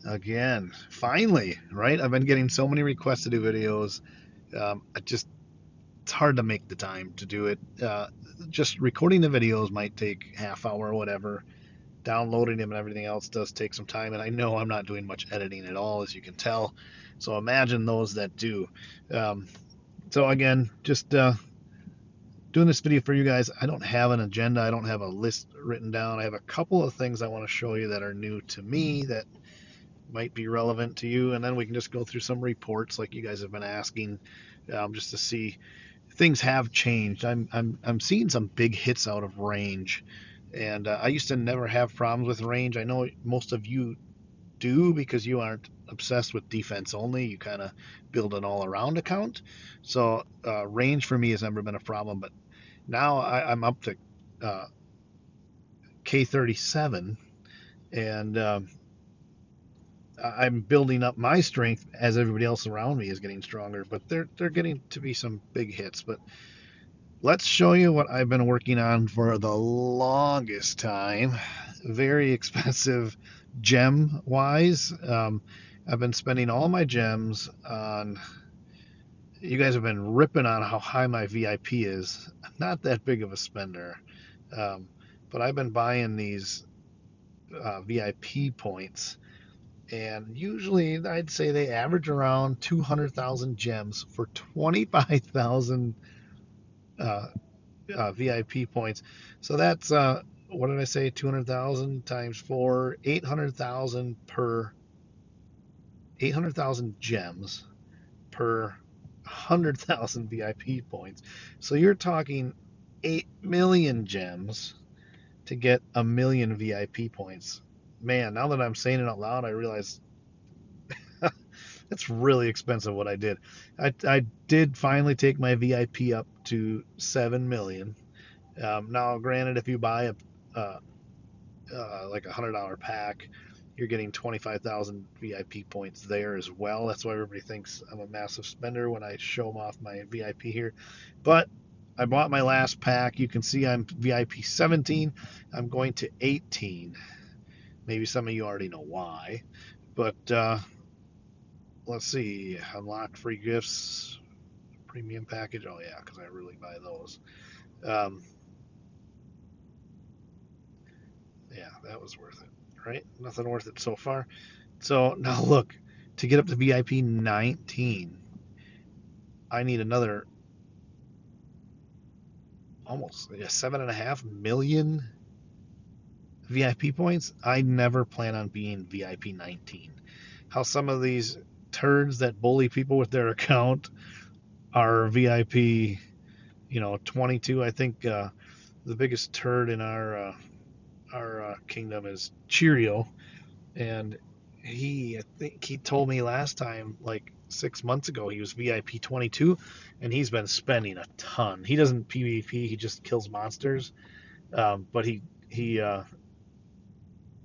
again. Finally, right? I've been getting so many requests to do videos. It's hard to make the time to do it. Just recording the videos might take half hour or whatever. Downloading them and everything else does take some time, and I know I'm not doing much editing at all, as you can tell. So imagine those that do. Um, so again, just doing this video for you guys. I don't have an agenda. I don't have a list written down. I have a couple of things I want to show you that are new to me that might be relevant to you, and then we can just go through some reports like you guys have been asking, just to see things have changed. I'm seeing some big hits out of range, and I used to never have problems with range. I know most of you do because you aren't obsessed with defense only. You kind of build an all-around account, so range for me has never been a problem. But now I'm up to uh, K37, and I'm building up my strength as everybody else around me is getting stronger. But they're getting to be some big hits. But let's show you what I've been working on for the longest time. Very expensive gem wise. I've been spending all my gems on. You guys have been ripping on how high my VIP is. I'm not that big of a spender, um, but I've been buying these VIP points, and usually I'd say they average around 200,000 gems for 25,000 uh, VIP points. So that's what did I say? 200,000 times four, 800,000 per 800,000 gems per 100,000 VIP points. So you're talking 8 million gems to get a million VIP points. Man, now that I'm saying it out loud, I realize that's really expensive what I did. I did finally take my VIP up to 7 million. Now, granted, if you buy like $100 pack, you're getting 25,000 VIP points there as well. That's why everybody thinks I'm a massive spender when I show them off my VIP here. But I bought my last pack. You can see I'm VIP 17. I'm going to 18. Maybe some of you already know why. But let's see. Unlock free gifts, premium package. Oh, yeah, because I really buy those. Um, yeah, that was worth it, right? Nothing worth it so far. So now look, to get up to VIP 19, I need another almost 7.5 million VIP points. I never plan on being VIP 19. How some of these turds that bully people with their account are VIP, 22. I think the biggest turd in our kingdom is Cheerio, and I think he told me last time, like 6 months ago, he was VIP 22, and he's been spending a ton. He doesn't PvP; he just kills monsters. But he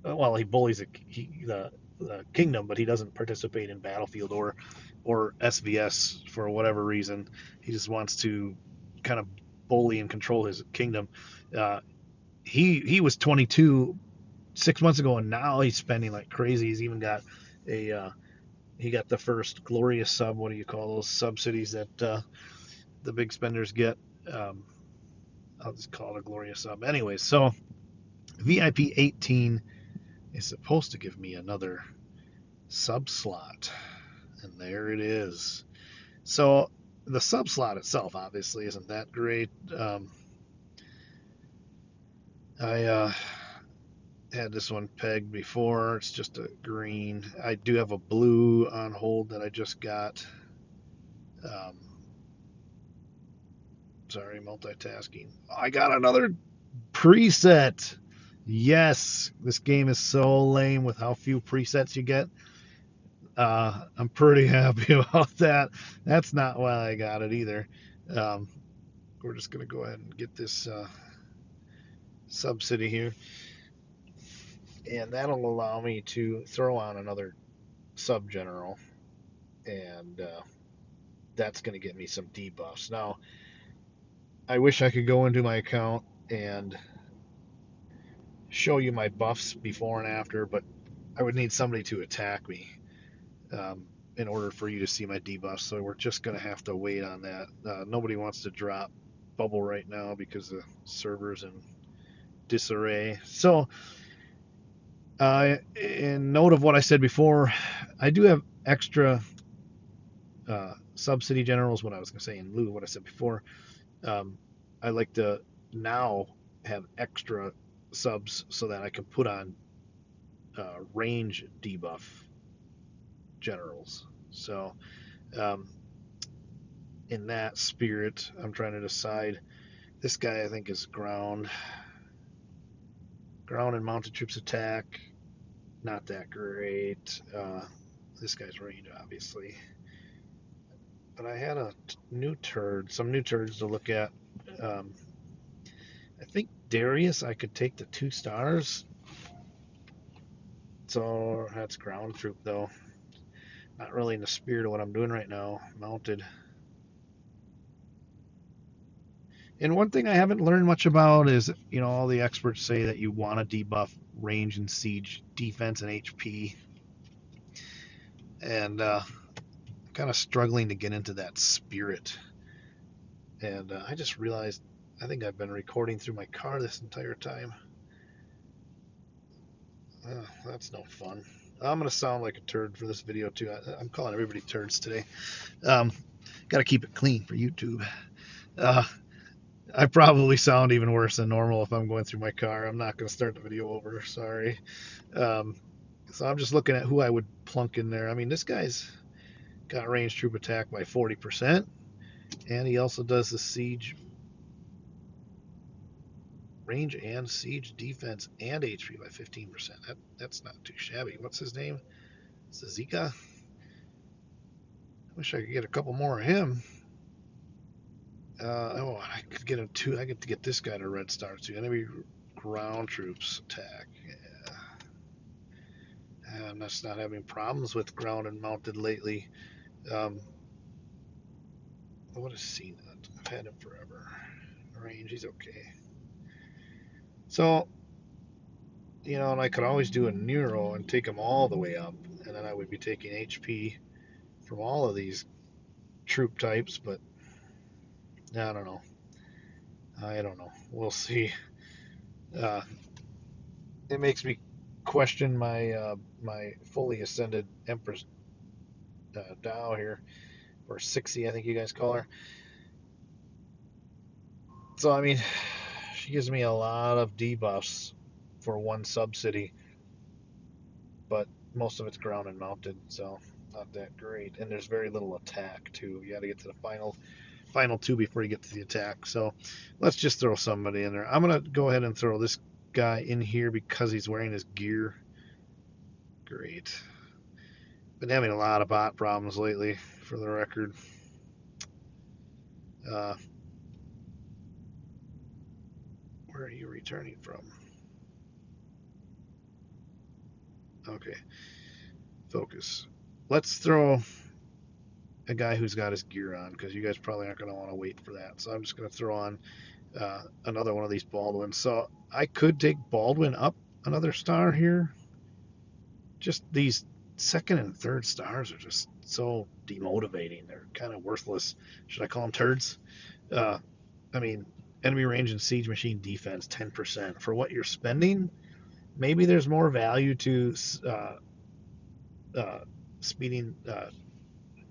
well, he bullies the kingdom, but he doesn't participate in battlefield or SVS for whatever reason. He just wants to kind of bully and control his kingdom. Uh, he was 22 6 months ago, and now he's spending like crazy. He's even got a he got the first glorious sub. What do you call those subsidies that the big spenders get? Um, I'll just call it a glorious sub. Anyways, so VIP 18 is supposed to give me another sub slot, and there it is. So the sub slot itself obviously isn't that great. I had this one pegged before. It's just a green. I do have a blue on hold that I just got. Um, Sorry, multitasking. I got another preset. Yes, this game is so lame with how few presets you get. I'm pretty happy about that. That's not why I got it either. Um, we're just going to go ahead and get this subsidy here, and that'll allow me to throw on another sub general, and that's going to get me some debuffs. Now, I wish I could go into my account and show you my buffs before and after, but I would need somebody to attack me in order for you to see my debuffs. So we're just going to have to wait on that. Nobody wants to drop bubble right now because the server's in disarray. So, in note of what I said before, I do have extra sub-city generals. What I was going to say in lieu of what I said before, I like to now have extra subs so that I can put on range debuff generals. So, um, in that spirit, I'm trying to decide. This guy I think is ground and mounted troops attack. Not that great. This guy's range, obviously. But I had some new turds to look at. Um, I think Darius, I could take the 2 stars. So that's ground troop, though. Not really in the spirit of what I'm doing right now. Mounted. And one thing I haven't learned much about is, all the experts say that you want to debuff range and siege defense and HP. And kind of struggling to get into that spirit. And I just realized I think I've been recording through my car this entire time. That's no fun. I'm going to sound like a turd for this video, too. I'm calling everybody turds today. Got to keep it clean for YouTube. I probably sound even worse than normal if I'm going through my car. I'm not going to start the video over. Sorry. So I'm just looking at who I would plunk in there. I mean, this guy's got range troop attack by 40%. And he also does the siege range and siege defense and HP by 15%. That's not too shabby. What's his name? Zazika? I wish I could get a couple more of him. I could get him too. I get to get this guy to red star too. Enemy ground troops attack. Yeah. I'm just not having problems with ground and mounted lately. What is CNUT? I've had him forever. Range, he's okay. So, and I could always do a Nero and take them all the way up, and then I would be taking HP from all of these troop types, but I don't know. We'll see. It makes me question my my fully ascended Empress Dow here, or 60, I think you guys call her. So, I mean, she gives me a lot of debuffs for one sub-city, but most of it's ground and mounted, so not that great. And there's very little attack, too. You got to get to the final 2 before you get to the attack. So let's just throw somebody in there. I'm going to go ahead and throw this guy in here because he's wearing his gear. Great. Been having a lot of bot problems lately, for the record. Where are you returning from? Okay. Focus. Let's throw a guy who's got his gear on, because you guys probably aren't going to want to wait for that. So I'm just going to throw on another one of these Baldwins. So I could take Baldwin up another star here. Just these 2nd and 3rd stars are just so demotivating. They're kind of worthless. Should I call them turds? I mean, enemy range and siege machine defense 10%. For what you're spending, maybe there's more value to speeding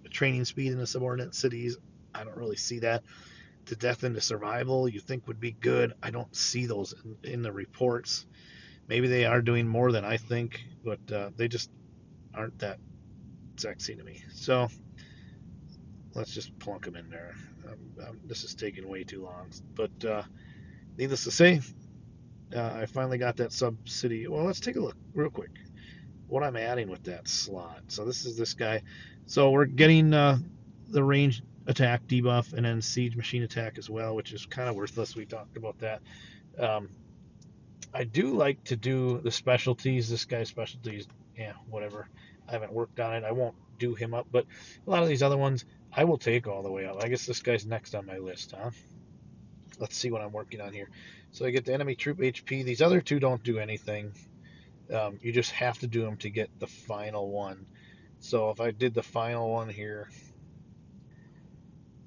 training speed in the subordinate cities. I don't really see that. To death into survival, you think would be good. I don't see those in the reports. Maybe they are doing more than I think, but they just aren't that sexy to me. So let's just plunk them in there. This is taking way too long. But needless to say, I finally got that sub-city. Well, let's take a look real quick what I'm adding with that slot. So this is this guy. So we're getting the range attack debuff and then siege machine attack as well, which is kind of worthless. We talked about that. I do like to do the specialties. This guy's specialties, yeah, whatever. I haven't worked on it. I won't do him up, but a lot of these other ones I will take all the way up. I guess this guy's next on my list, huh? Let's see what I'm working on here. So I get the enemy troop HP. These other 2 don't do anything. You just have to do them to get the final one. So if I did the final one here,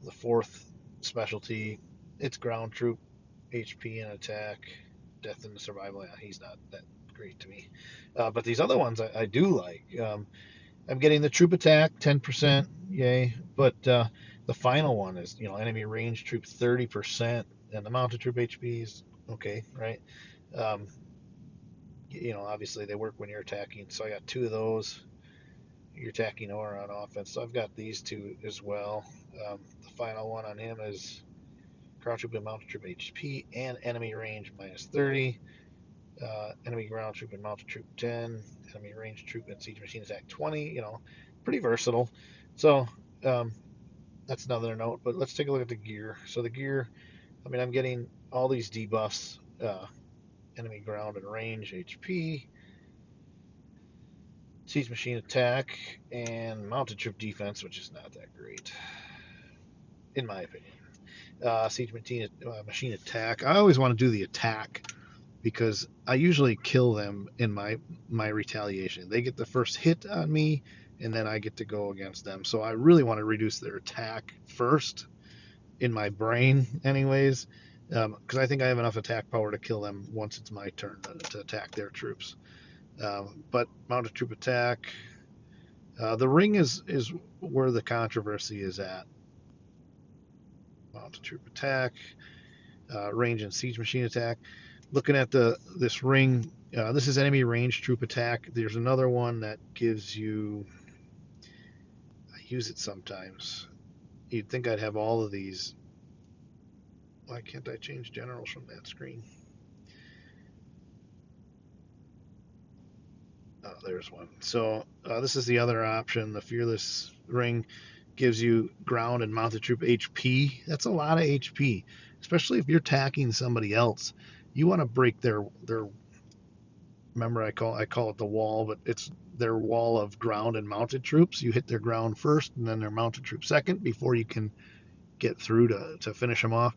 the fourth specialty, it's ground troop, HP and attack, death and survival. Yeah, he's not that great to me. But these other ones I do like. I'm getting the troop attack 10%, yay. But the final one is, enemy range troop 30%, and the mounted troop HP is okay, right? Um, obviously they work when you're attacking. So I got two of those. You're attacking or on offense. So I've got these two as well. The final one on him is ground troop and mounted troop HP and enemy range minus 30. Enemy ground troop and mounted troop 10. Enemy range troop and siege machine attack 20. Pretty versatile. So that's another note. But let's take a look at the gear. So the gear, I'm getting all these debuffs. Enemy ground and range HP, siege machine attack, and mounted troop defense, which is not that great, in my opinion. Siege machine attack. I always want to do the attack because I usually kill them in my retaliation. They get the first hit on me, and then I get to go against them. So I really want to reduce their attack first, in my brain, anyways, because I think I have enough attack power to kill them once it's my turn to attack their troops. But mounted troop attack, the ring is where the controversy is at. Mounted troop attack, range and siege machine attack. Looking at this ring, this is enemy range troop attack. There's another one that gives you, I use it sometimes. You'd think I'd have all of these. Why can't I change generals from that screen? Oh, there's one. So this is the other option. The Fearless Ring gives you ground and mounted troop HP. That's a lot of HP, especially if you're attacking somebody else. You want to break their. Remember, I call it the wall, but it's their wall of ground and mounted troops. You hit their ground first, and then their mounted troop second before you can get through to finish them off.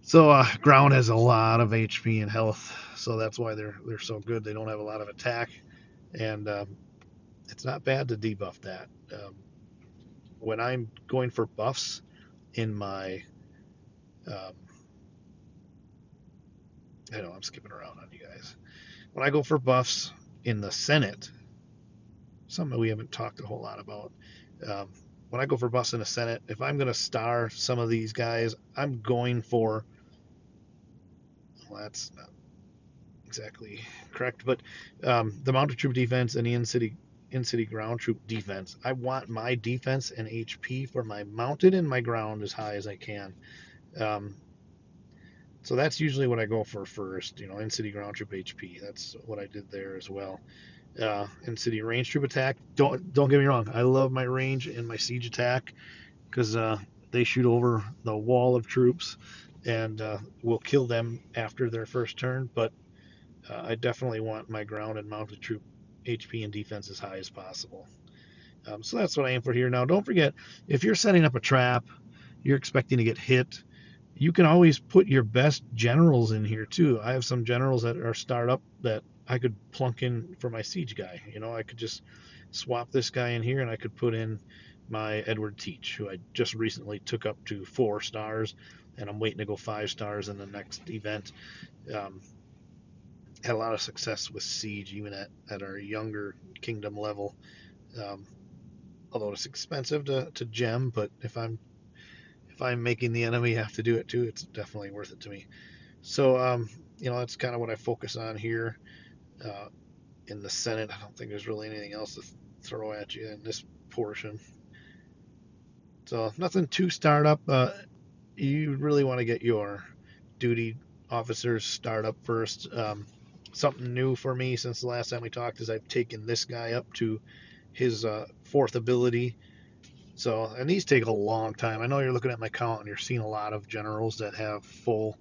So ground has a lot of HP and health, so that's why they're so good. They don't have a lot of attack, and it's not bad to debuff that. When I'm going for buffs in my, I know I'm skipping around on you guys. When I go for buffs in the Senate, something we haven't talked a whole lot about. When I go for buffs in the Senate, if I'm going to star some of these guys, I'm going for, well, that's not exactly correct, but the mounted troop defense and the in-city ground troop defense. I want my defense and HP for my mounted and my ground as high as I can. So that's usually what I go for first, in-city ground troop HP. That's what I did there as well. In-city range troop attack. Don't get me wrong. I love my range and my siege attack because they shoot over the wall of troops and will kill them after their first turn. But I definitely want my ground and mounted troop HP and defense as high as possible. So that's what I aim for here. Now, don't forget, if you're setting up a trap, you're expecting to get hit, you can always put your best generals in here too. I have some generals that are startup that I could plunk in for my siege guy. I could just swap this guy in here and I could put in my Edward Teach, who I just recently took up to 4 stars, and I'm waiting to go 5 stars in the next event. Had a lot of success with siege, even at our younger kingdom level. Although it's expensive to gem, but if I'm making the enemy have to do it too, it's definitely worth it to me. So that's kind of what I focus on here in the Senate. I don't think there's really anything else to throw at you in this portion. So nothing too startup. You really want to get your duty officers start up first. Something new for me since the last time we talked is I've taken this guy up to his 4th ability. So, and these take a long time. I know you're looking at my count and you're seeing a lot of generals that have full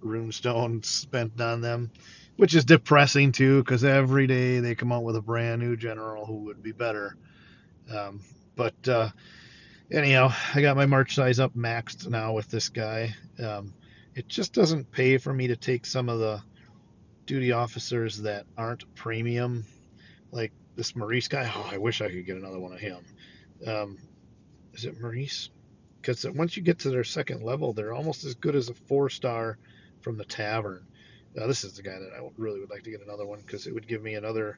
runestone spent on them, which is depressing too, because every day they come out with a brand new general who would be better. But anyhow, I got my march size up maxed now with this guy. It just doesn't pay for me to take some of the duty officers that aren't premium, like this Maurice guy. Oh, I wish I could get another one of him. Um, is it Maurice? Because once you get to their second level, they're almost as good as a 4-star from the tavern. This is the guy that I really would like to get another one because it would give me another.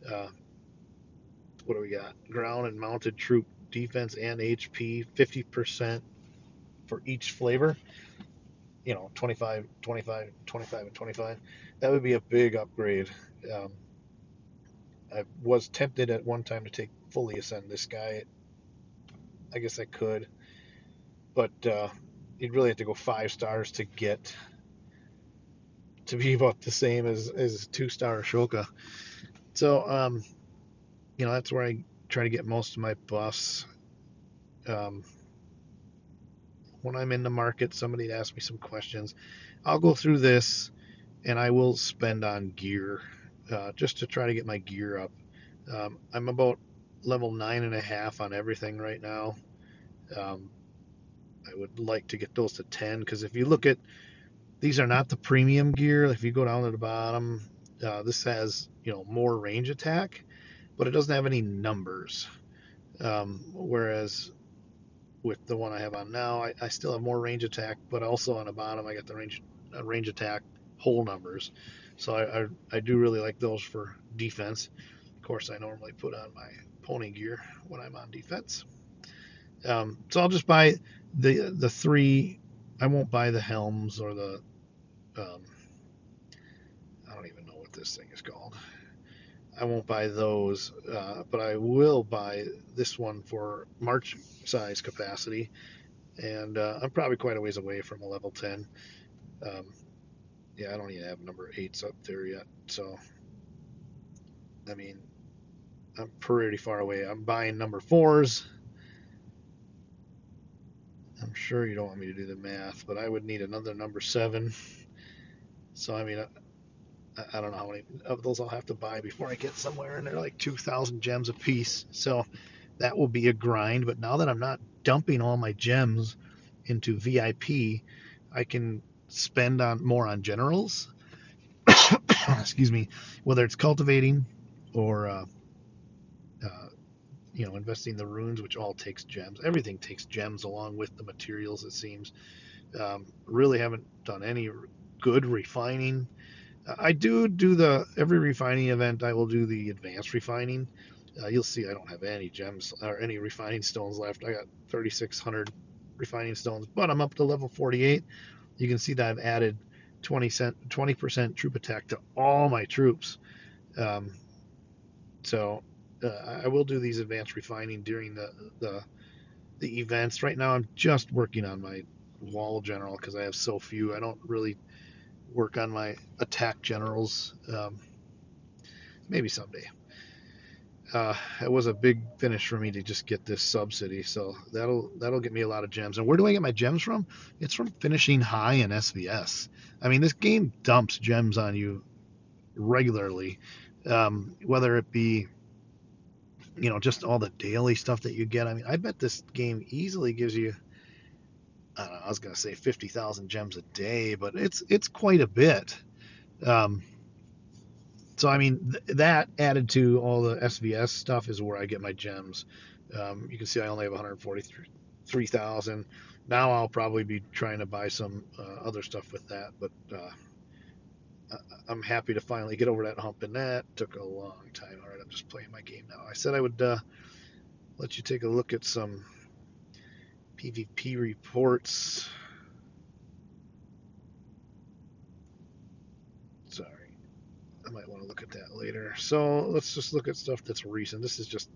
Uh, what do we got? Ground and mounted troop defense and HP, 50% for each flavor. 25, 25, 25, and 25. That would be a big upgrade. Um, I was tempted at one time to take fully ascend this guy. I guess I could, but you'd really have to go 5 stars to get to be about the same as 2-star Ashoka. So that's where I try to get most of my buffs. Um, when I'm in the market, somebody asks me some questions. I'll go through this and I will spend on gear just to try to get my gear up. I'm about level 9.5 on everything right now. I would like to get those to 10 because if you look at these are not the premium gear. If you go down to the bottom, this has more range attack, but it doesn't have any numbers. Whereas with the one I have on now, I still have more range attack, but also on the bottom I got the range attack whole numbers. So I do really like those for defense. Of course, I normally put on my pony gear when I'm on defense. So I'll just buy the three. I won't buy the helms or the I don't even know what this thing is called. I won't buy those, but I will buy this one for march size capacity, and I'm probably quite a ways away from a level 10. Yeah, I don't even have number 8s up there yet, so I mean, I'm pretty far away. I'm buying number 4s. I'm sure you don't want me to do the math, but I would need another number 7. So I mean, I don't know how many of those I'll have to buy before I get somewhere, and they're like 2,000 gems a piece. So that will be a grind. But now that I'm not dumping all my gems into VIP, I can spend on more on generals. Excuse me, whether it's cultivating or uh, investing the runes, which all takes gems. Everything takes gems along with the materials. It seems. Really haven't done any good refining. I do the every refining event. I will do the advanced refining. You'll see I don't have any gems or any refining stones left. I got 3,600 refining stones, but I'm up to level 48. You can see that I've added 20% troop attack to all my troops. Um, so I will do these advanced refining during the events. Right now, I'm just working on my wall general because I have so few. I don't really work on my attack generals. Maybe someday. It was a big finish for me to just get this subsidy, so that'll get me a lot of gems. And where do I get my gems from? It's from finishing high in SVS. I mean, this game dumps gems on you regularly, whether it be just all the daily stuff that you get. I mean, I bet this game easily gives you. I don't know, I was gonna say 50,000 gems a day, but it's quite a bit. Um, So I mean that added to all the SVS stuff is where I get my gems. You can see I only have 143,000. Now I'll probably be trying to buy some other stuff with that, but I'm happy to finally get over that hump, and that took a long time. All right, I'm just playing my game now. I said I would let you take a look at some PvP reports. Sorry, I might want to look at that later. So let's just look at stuff that's recent. This is just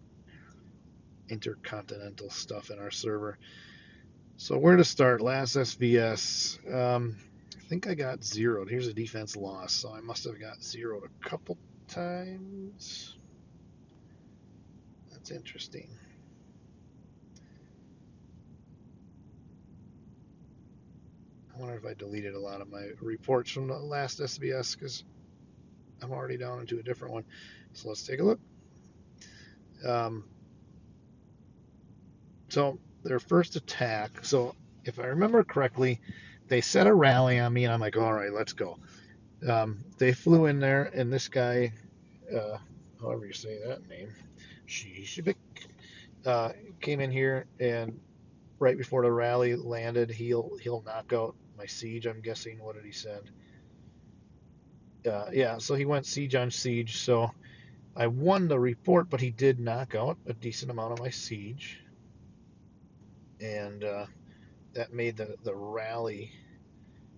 intercontinental stuff in our server. So where to start? Last SVS. I think I got zeroed. Here's a defense loss, so I must have got zeroed a couple times. That's interesting. I wonder if I deleted a lot of my reports from the last SVS because I'm already down into a different one. So let's take a look. So their first attack. So if I remember correctly, they set a rally on me, and I'm like, all right, let's go. They flew in there, and this guy, uh, however you say that name, Shishibik, uh, came in here, and right before the rally landed, he'll knock out my siege. I'm guessing. What did he send? Yeah, so he went siege on siege. So I won the report, but he did knock out a decent amount of my siege, and that made the rally.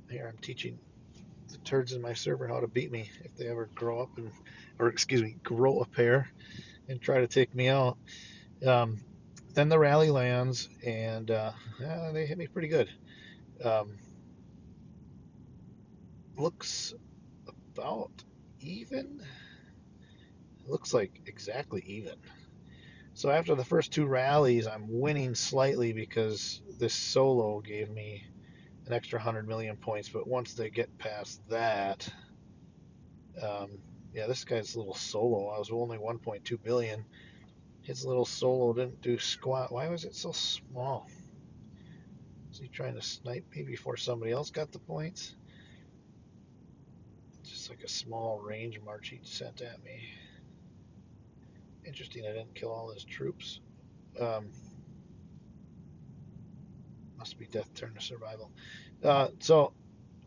Here I'm teaching the turds in my server how to beat me if they ever grow up and, or excuse me, grow a pair and try to take me out. Um, then the rally lands, and they hit me pretty good. Um, looks about even. Looks like exactly even. So after the first two rallies, I'm winning slightly because this solo gave me an extra 100 million points. But once they get past that, um, yeah, this guy's little solo. I was only 1.2 billion. His little solo didn't do squat. Why was it so small? Was he trying to snipe me before somebody else got the points? Just like a small range march he sent at me. Interesting, I didn't kill all his troops. Um, must be death turn to survival. So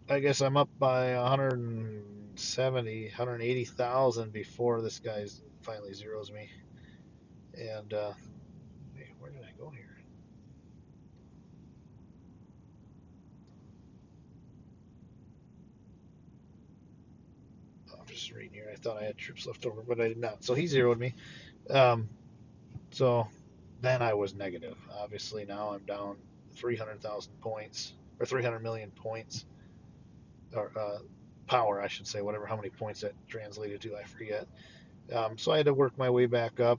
I guess I'm up by 170, 180,000 before this guy finally zeroes me. And hey, where did I go here? Oh, I'm just reading here. I thought I had troops left over, but I did not. So he zeroed me. Um, so then I was negative. Obviously now I'm down 300,000 points or 300 million points or power, I should say, whatever how many points that translated to, I forget. So I had to work my way back up,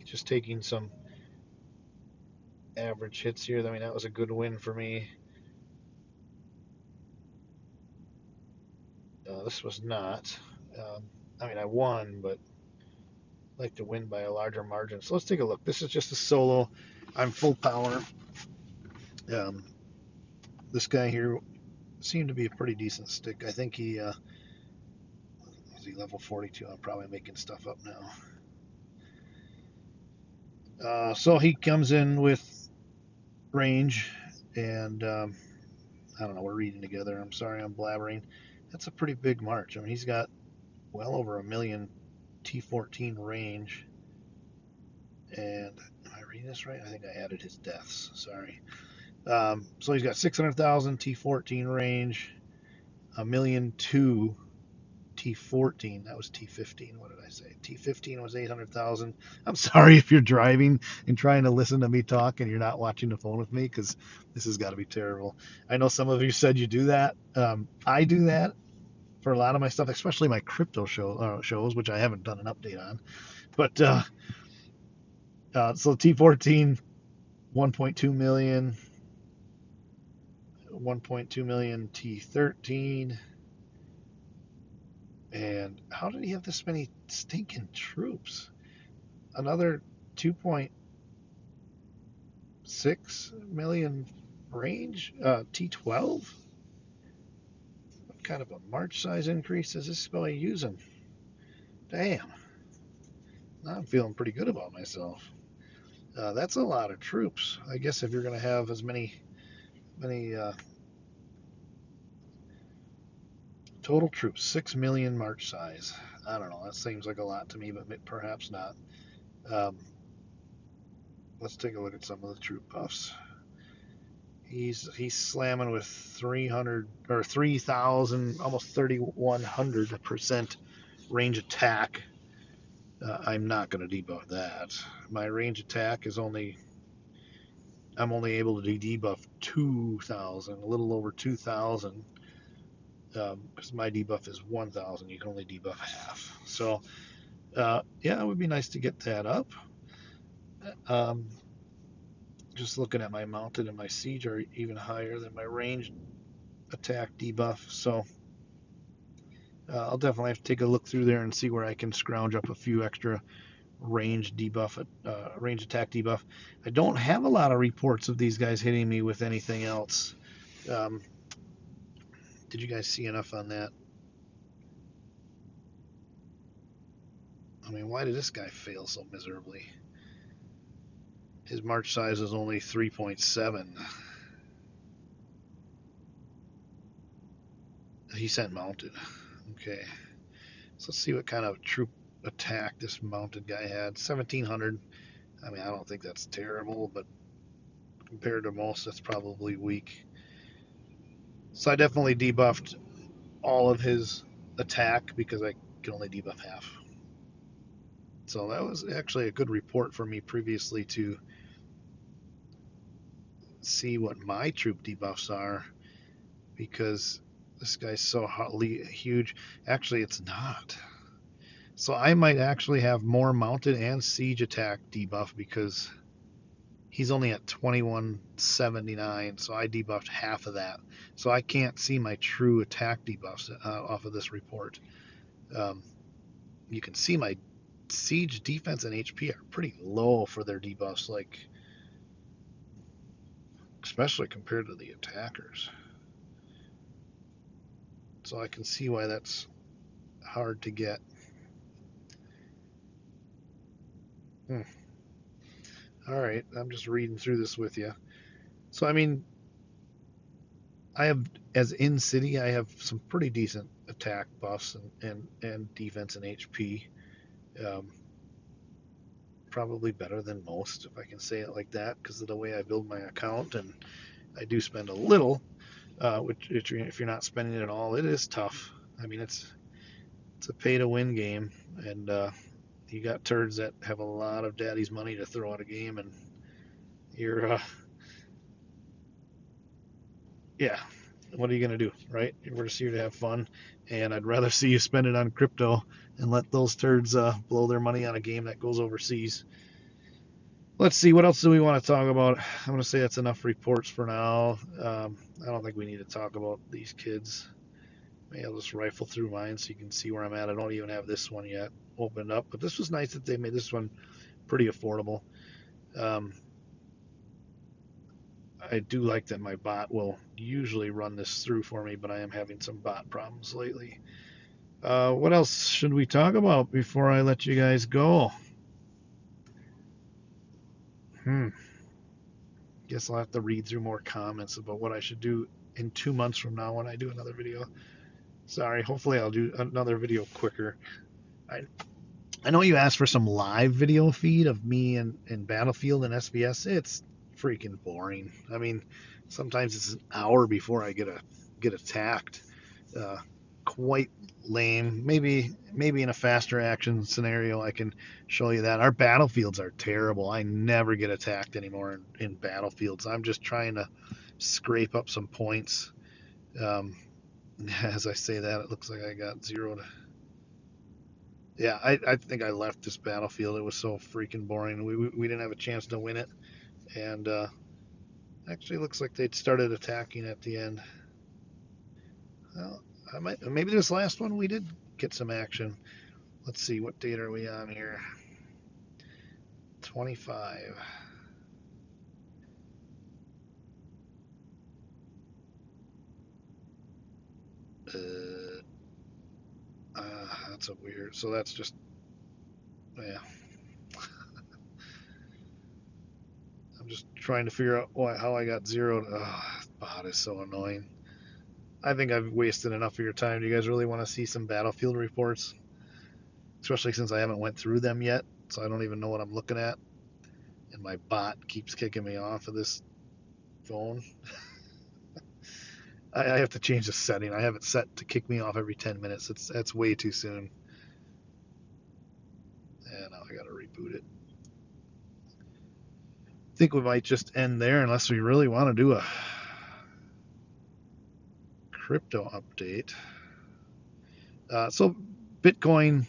just taking some average hits here. I mean, that was a good win for me. This was not. Um, I mean, I won, but I'd like to win by a larger margin. So let's take a look. This is just a solo. I'm full power. Um, this guy here seemed to be a pretty decent stick. I think he was he level 42. I'm probably making stuff up now. So he comes in with range, and I don't know. We're reading together. I'm sorry, I'm blabbering. That's a pretty big march. I mean, he's got well over a million T14 range. And am I reading this right? I think I added his deaths. Sorry. So he's got 600,000 T14 range, a million two T14. That was T15. What did I say? T15 was 800,000. I'm sorry if you're driving and trying to listen to me talk and you're not watching the phone with me because this has got to be terrible. I know some of you said you do that. I do that for a lot of my stuff, especially my crypto shows, which I haven't done an update on. But so T14, 1.2 million, 1.2 million T13. And how did he have this many stinking troops? Another 2.6 million range, T12. What kind of a march size increase is this guy using? Damn, now I'm feeling pretty good about myself. That's a lot of troops. I guess if you're going to have as many total troops, 6 million march size. I don't know. That seems like a lot to me, but perhaps not. Um, let's take a look at some of the troop buffs. He's slamming with 300 or 3,000, almost 3,100% range attack. I'm not going to debuff that. My range attack is I'm only able to debuff 2,000, a little over 2,000, because my debuff is 1,000. You can only debuff half. So yeah, it would be nice to get that up. Um, just looking at my mounted and my siege are even higher than my ranged attack debuff. So I'll definitely have to take a look through there and see where I can scrounge up a few extra range attack debuff. I don't have a lot of reports of these guys hitting me with anything else. Um, did you guys see enough on that? I mean, why did this guy fail so miserably? His March size is only 3.7. He sent mounted. Okay. So let's see what kind of troop attack this mounted guy had. 1700. I mean, I don't think that's terrible, but compared to most, that's probably weak. So I definitely debuffed all of his attack because I can only debuff half. So that was actually a good report for me previously to see what my troop debuffs are, because this guy's so huge. Actually, it's not. So I might actually have more mounted and siege attack debuff because he's only at 2179, so I debuffed half of that. So I can't see my true attack debuffs off of this report. You can see my siege defense and HP are pretty low for their debuffs, like especially compared to the attackers. So I can see why that's hard to get. All right, I'm just reading through this with you. So I mean, I have, as in city, I have some pretty decent attack buffs and defense and HP. Probably better than most, if I can say it like that, because of the way I build my account, and I do spend a little. Which if you're not spending it at all, it is tough. I mean, it's a pay-to-win game, and you got turds that have a lot of daddy's money to throw at a game, and you're yeah, what are you gonna do, right? We're just here to have fun, and I'd rather see you spend it on crypto and let those turds blow their money on a game that goes overseas. Let's see, what else do we want to talk about? I'm going to say that's enough reports for now. I don't think we need to talk about these kids. Maybe I'll just rifle through mine so you can see where I'm at. I don't even have this one yet opened up, but this was nice that they made this one pretty affordable. I do like that my bot will usually run this through for me, but I am having some bot problems lately. What else should we talk about before I let you guys go? Guess I'll have to read through more comments about what I should do in 2 months from now when I do another video. Sorry, hopefully I'll do another video quicker. I know you asked for some live video feed of me in Battlefield and SBS. It's freaking boring. I mean, sometimes it's an hour before I get attacked. Quite lame. Maybe in a faster action scenario I can show you that. Our battlefields are terrible. I never get attacked anymore in battlefields. I'm just trying to scrape up some points. As I say that, it looks like I got 0 to... Yeah, I think I left this battlefield. It was so freaking boring. We didn't have a chance to win it, and actually looks like they'd started attacking at the end. Well, maybe this last one we did get some action. Let's see, what date are we on here? 25. That's a weird. So that's just, yeah. I'm just trying to figure out how I got 0. Bot is so annoying. I think I've wasted enough of your time. Do you guys really want to see some battlefield reports? Especially since I haven't went through them yet, so I don't even know what I'm looking at. And my bot keeps kicking me off of this phone. I have to change the setting. I have it set to kick me off every 10 minutes. That's way too soon. And now I gotta reboot it. I think we might just end there unless we really want to do a crypto update. So Bitcoin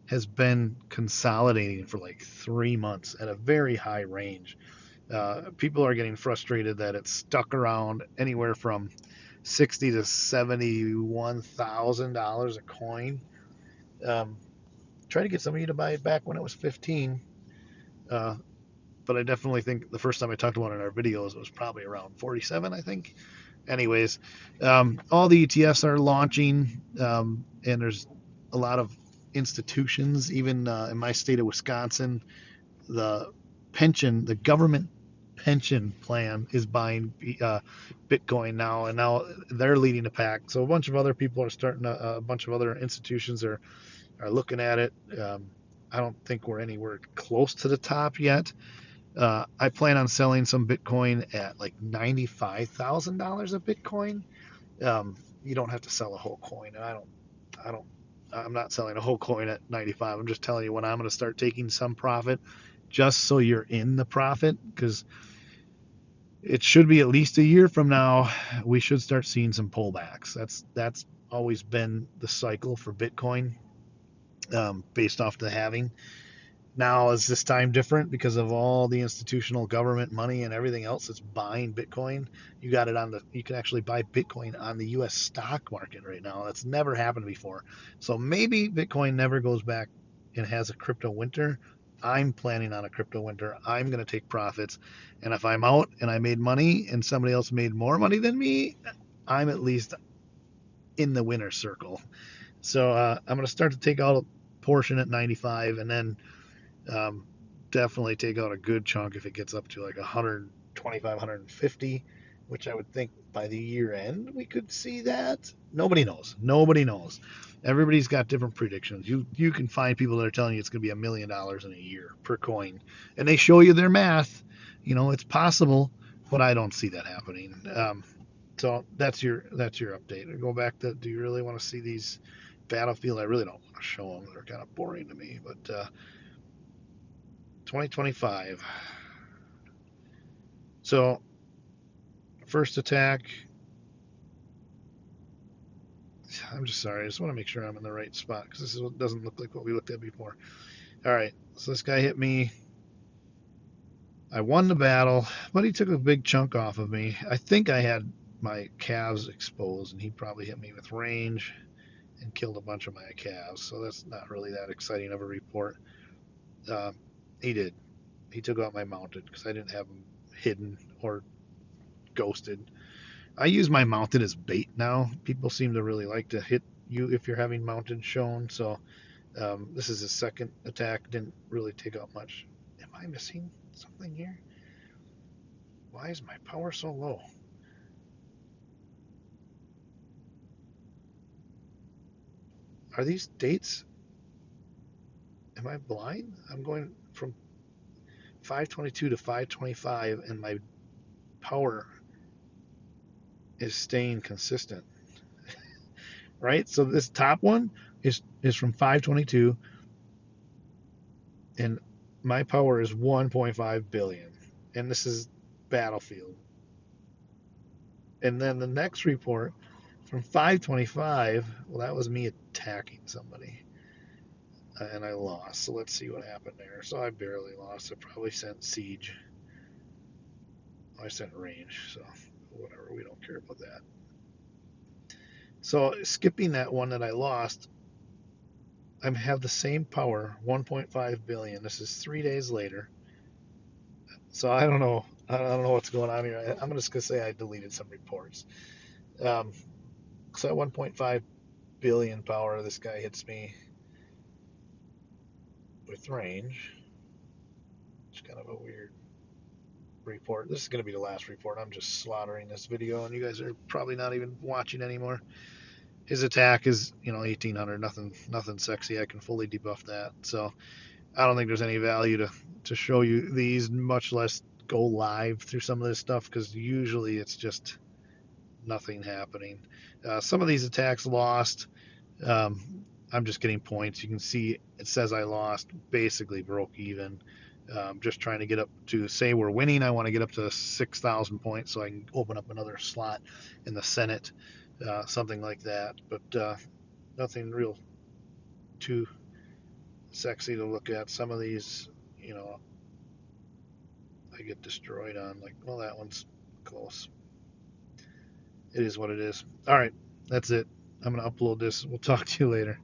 has been consolidating for like 3 months at a very high range. People are getting frustrated that it's stuck around anywhere from $60,000 to $71,000 a coin. Try to get some of you to buy it back when it was 15. But I definitely think the first time I talked about it in our videos, it was probably around 47, I think. Anyways, all the ETFs are launching, and there's a lot of institutions, even in my state of Wisconsin, the the government pension plan is buying Bitcoin now, and now they're leading the pack. So a bunch of other people are starting a bunch of other institutions are looking at it. I don't think we're anywhere close to the top yet. I plan on selling some Bitcoin at like $95,000 a Bitcoin. You don't have to sell a whole coin, and I don't, I'm not selling a whole coin at 95. I'm just telling you when I'm going to start taking some profit, just so you're in the profit, because it should be at least a year from now. We should start seeing some pullbacks. That's always been the cycle for Bitcoin, based off the halving. Now is this time different because of all the institutional government money and everything else that's buying Bitcoin? You can actually buy Bitcoin on the US stock market right now. That's never happened before. So maybe Bitcoin never goes back and has a crypto winter. I'm planning on a crypto winter. I'm going to take profits. And if I'm out and I made money and somebody else made more money than me, I'm at least in the winner circle. So I'm going to start to take out a portion at 95, and then um, definitely take out a good chunk if it gets up to like 125, 150, which I would think by the year end we could see that. Nobody knows. Nobody knows. Everybody's got different predictions. You can find people that are telling you it's going to be $1 million in a year per coin, and they show you their math. It's possible, but I don't see that happening. So that's your update. Go back to, do you really want to see these Battlefield? I really don't want to show them. They're kind of boring to me, but 2025. So, first attack. I'm just sorry. I just want to make sure I'm in the right spot because this doesn't look like what we looked at before. All right. So this guy hit me. I won the battle, but he took a big chunk off of me. I think I had my calves exposed, and he probably hit me with range and killed a bunch of my calves. So that's not really that exciting of a report. He did. He took out my mounted because I didn't have him hidden or ghosted. I use my mounted as bait now. People seem to really like to hit you if you're having mounted shown. So this is his second attack. Didn't really take out much. Am I missing something here? Why is my power so low? Are these dates? Am I blind? I'm going from 522 to 525, and my power is staying consistent. Right? So this top one is from 522, and my power is 1.5 billion, and this is Battlefield. And then the next report from 525, well, that was me attacking somebody, and I lost. So let's see what happened there. So I barely lost. I probably sent siege. I sent range, so whatever. We don't care about that. So skipping that one that I lost, I have the same power, 1.5 billion. This is 3 days later. So I don't know. I don't know what's going on here. I'm just gonna say I deleted some reports. Um, so at 1.5 billion power, this guy hits me with range. It's kind of a weird report. This is gonna be the last report. I'm just slaughtering this video, and you guys are probably not even watching anymore. His attack is 1800. Nothing sexy. I can fully debuff that. So I don't think there's any value to show you these, much less go live through some of this stuff, because usually it's just nothing happening. Some of these attacks lost. I'm just getting points. You can see it says I lost, basically broke even. Just trying to get up to, say we're winning, I want to get up to 6,000 points so I can open up another slot in the Senate, something like that. But nothing real too sexy to look at. Some of these, I get destroyed on. Like, well, that one's close. It is what it is. All right, that's it. I'm going to upload this. We'll talk to you later.